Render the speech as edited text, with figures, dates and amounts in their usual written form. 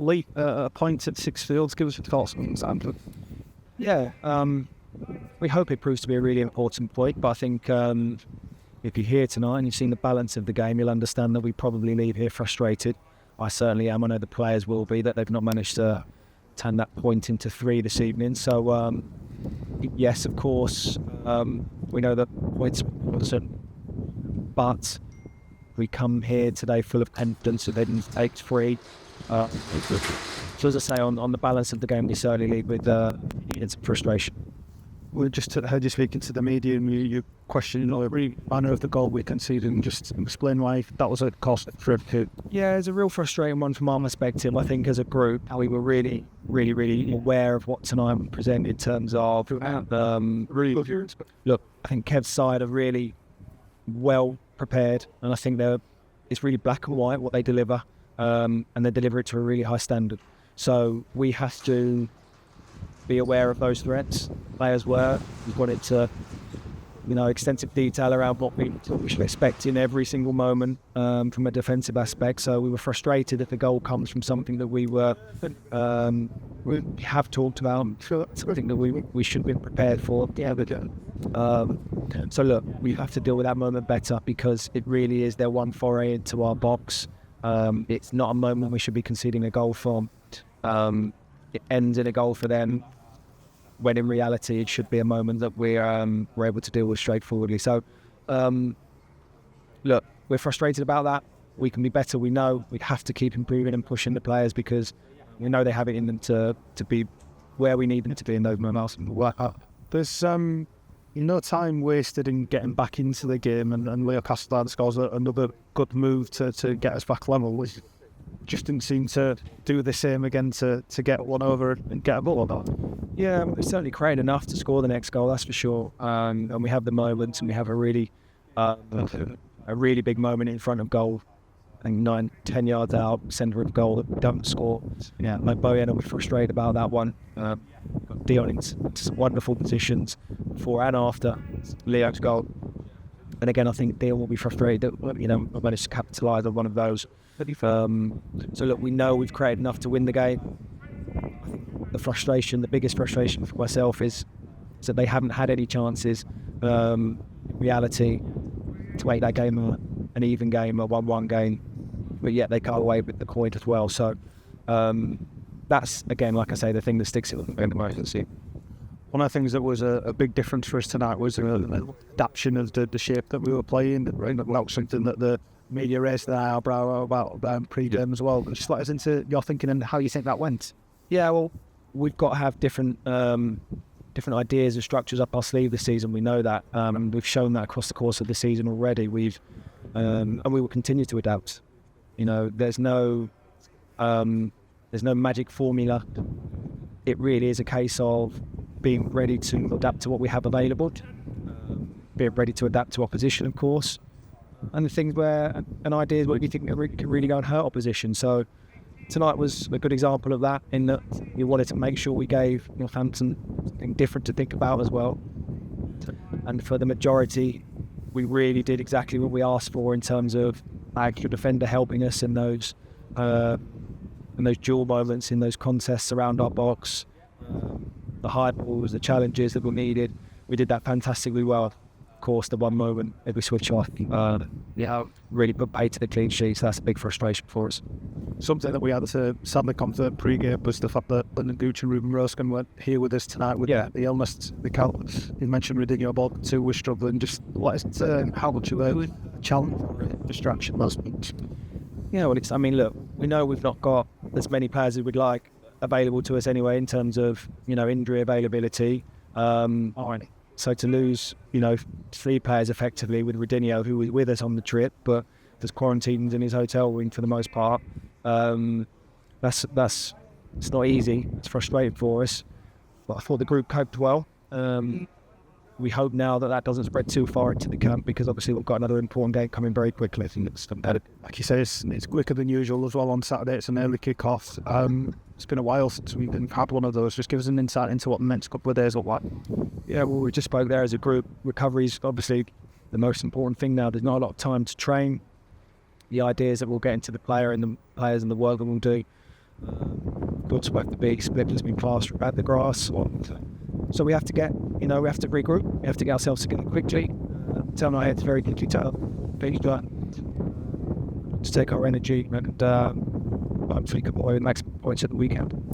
leap a point at Six Fields. Give us your thoughts on that. Yeah, we hope it proves to be a really important point, but I think if you're here tonight and you've seen the balance of the game, you'll understand that we probably leave here frustrated. I certainly am. I know the players will be, that they've not managed to turn that point into 3 this evening. So, yes, of course, we know that points are important, but we come here today full of confidence that they didn't take 3. So as I say, on the balance of the game, we certainly leave with it's frustration. We just heard you speaking to the media and you questioning every manner of the goal we conceded, and just explain why that was a cost for it. Yeah, it's a real frustrating one from our perspective. I think as a group, we were really aware of what tonight would present in terms of look, I think Kev's side are really well prepared, and I think it's really black and white what they deliver, and they deliver it to a really high standard. So we have to be aware of those threats. Players were. We've got it to, extensive detail around what we should expect in every single moment from a defensive aspect. So we were frustrated if the goal comes from something that we have talked about, something that we should have been prepared for. So look, we have to deal with that moment better, because it really is their one foray into our box. It's not a moment we should be conceding a goal from. It ends in a goal for them, when in reality it should be a moment that we're able to deal with straightforwardly. So, look, we're frustrated about that. We can be better. We know we have to keep improving and pushing the players, because we know they have it in them to be where we need them to be in those moments. There's no time wasted in getting back into the game, and Leo Castellan scores another good move to get us back level. We just didn't seem to do the same again to get one over and get a goal. Yeah, we certainly created enough to score the next goal, that's for sure. And we have the moments, and we have a really big moment in front of goal. I think 9-10 yards out, centre of goal, that we don't score. Yeah, like Bowen, we're frustrated about that one. Got Dion in some wonderful positions before and after Leo's goal. And again, I think Dion will be frustrated that I managed to capitalise on one of those. So look, we know we've created enough to win the game. I think the biggest frustration for myself is that they haven't had any chances. In reality, to make that game an even game, a 1-1 game, but yet they come away with the point as well. So that's, again, like I say, the thing that sticks in the most. One of the things that was a big difference for us tonight was the adaptation of the shape that we were playing. Not something that the media raised their eyebrow about pre-game as well. Just let us into your thinking and how you think that went. Yeah, well, we've got to have different ideas and structures up our sleeve this season. We know that, and we've shown that across the course of the season already. And we will continue to adapt. There's no magic formula. It really is a case of being ready to adapt to what we have available, being ready to adapt to opposition, of course, and the things where an idea is what you think can really go and hurt opposition. So tonight was a good example of that, in that we wanted to make sure we gave Northampton something different to think about as well. And for the majority, we really did exactly what we asked for in terms of our defender helping us in those dual moments, in those contests around our box, the high balls, the challenges that were needed. We did that fantastically well. Of course, the one moment if we switch off, really put pay to the clean sheet. So that's a big frustration for us. Something that we had to sadly confirm pre-game was the fact that Lyndon Gooch and Ruben Roskin weren't here with us tonight with the illness. You mentioned Rodinho about 2 was struggling. Just let us how much of a challenge or a distraction was. Yeah, well, look, we know we've not got as many players as we'd like available to us anyway in terms of injury availability. So to lose 3 players effectively, with Rodinho, who was with us on the trip but was quarantined in his hotel room for the most part, it's not easy. It's frustrating for us, but I thought the group coped well. We hope now that doesn't spread too far into the camp, because obviously we've got another important game coming very quickly. I think it's like you say, it's quicker than usual as well on Saturday. It's an early kick-off. It's been a while since we've had one of those. Just give us an insight into what the next couple of days look like. Yeah, well, we just spoke there as a group. Recovery is obviously the most important thing now. There's not a lot of time to train. The idea is that we'll get into the players and the work that we'll do Good to be split has been plastered at the grass. So we have to we have to regroup. We have to get ourselves together quickly. Turn our heads very quickly to take our energy and hopefully come away with maximum points at the weekend.